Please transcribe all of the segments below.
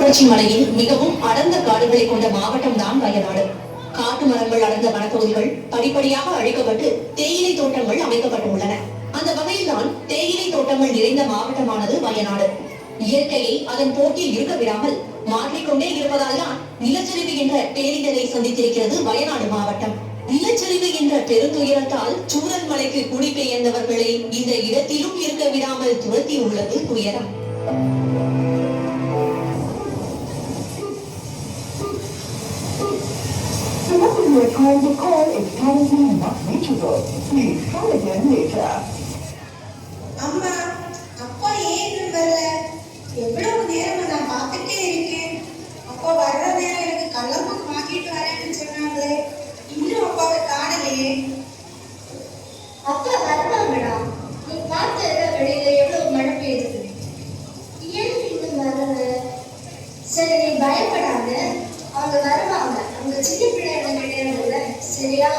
தொடர்ச்சி மலையில் மிகவும் அடர்ந்த காடுகளை கொண்ட மாவட்டம் தான் வயநாடு. காட்டு மரங்கள் அடர்ந்த வனப்பகுதிகள் படிப்படியாக அழிக்கப்பட்டு தேயிலை தோட்டங்கள் அமைக்கப்பட்டுள்ளன. அந்த வகையில் தான் தேயிலை தோட்டங்கள் நிறைந்த மாவட்டமானது வயநாடு. இயற்கையை அதன் போக்கில் இருக்க விடாமல் மாற்றிக்கொண்டே இருப்பதால் தான் நிலச்சரிவு என்ற பேரிடரை சந்தித்திருக்கிறது வயநாடு மாவட்டம். நிலச்சரிவு என்ற பெருந்துயரத்தால் சூரல் மலைக்கு குடிபெயர்ந்தவர்களை இந்த இடத்திலும் இருக்க விடாமல் துரத்தி உள்ளது துயரம். The number you are trying to call is currently not reachable. Please try again later. அம்மா, அப்பா ஏன் வரல? எவ்வளவு நேரம் நான் பார்த்துட்டே இருக்கேன். அப்பா வர்ற நேரம் எனக்கு கள்ளமும் வாங்கிட்டு வரேன்னு சொன்னாங்களே, இன்னும் அப்பாவை காணலையே. அப்பா வருவாங்கடா. நீ பார்த்த வெளியில எவ்வளவு மழை பெய்யுது. ஏன் இன்னும் வரல? சரி, நீ பயப்படாத, அவங்க வருவாங்க. அவங்க சின்ன பிள்ளைங்க கிடையாதுல்ல, சரியா?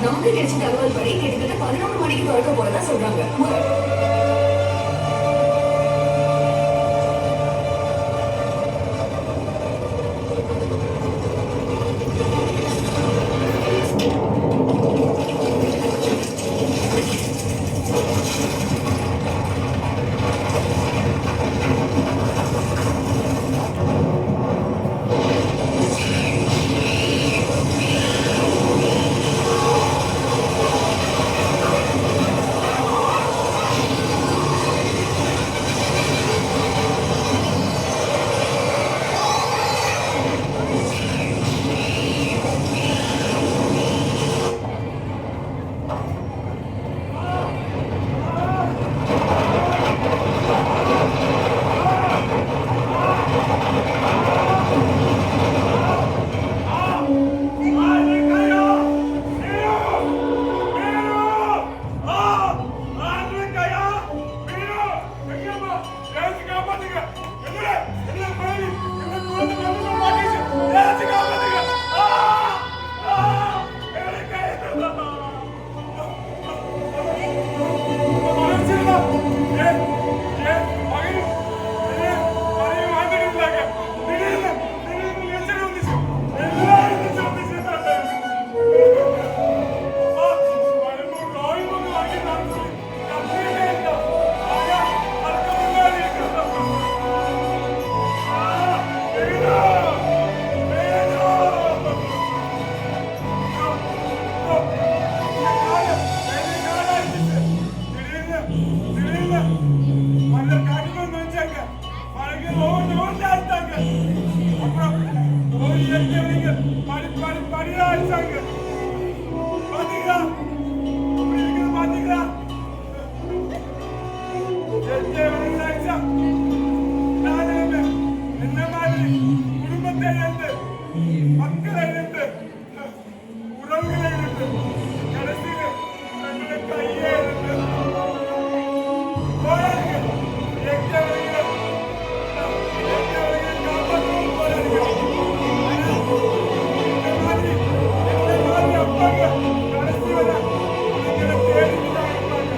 நமக்கு கிடைச்ச தகவல் படி கிட்டத்தட்ட 11 மணிக்கு திறக்க போறதா சொல்றாங்க. படியா அடிச்சாங்க. பாத்தீங்களா? இப்படி இருக்குது பாத்தீங்களா? எத்தனை வரைக்கும் ஆயிடுச்சா? நானே என்ன மாதிரி குடும்பத்தை இழந்து, மக்களை இழந்து, உறவுகளை இழந்து, கடைசியில் தங்களை கையே இழந்து போராடுங்க. எங்க வரைக்கும் காப்பாற்றவும் போராடுங்க. இந்த மாதிரி அப்பாங்க கடைசி வரை உங்களை தேடிட்டு தான் இருப்பாங்க.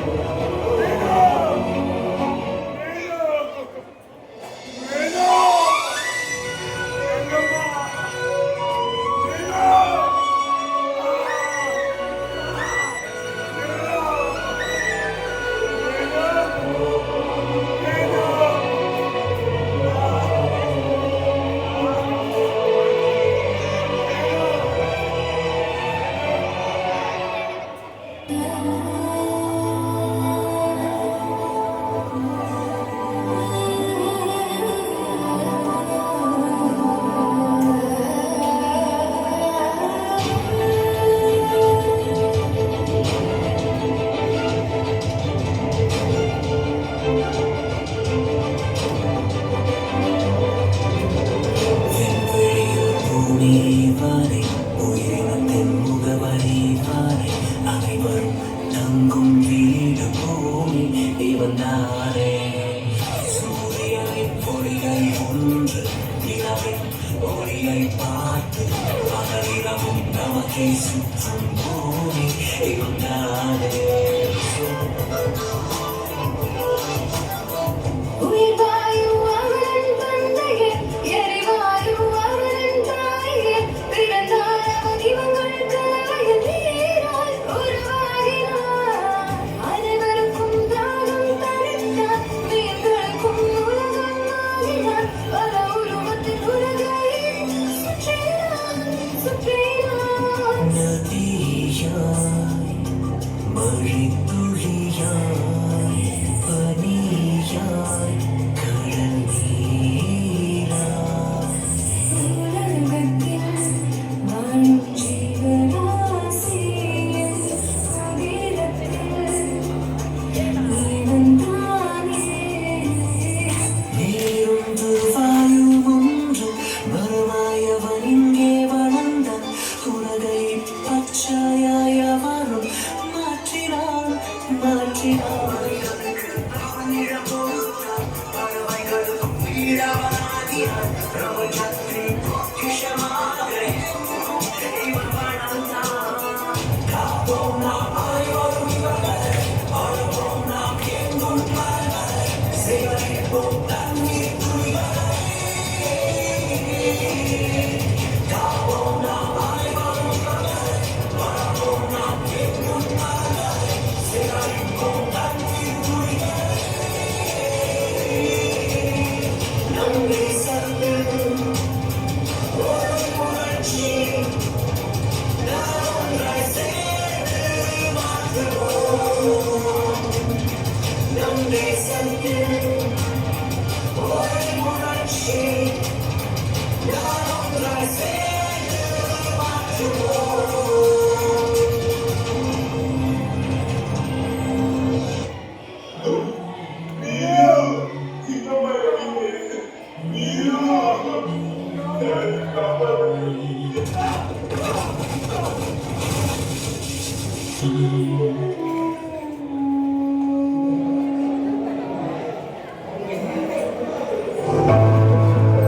Thank you.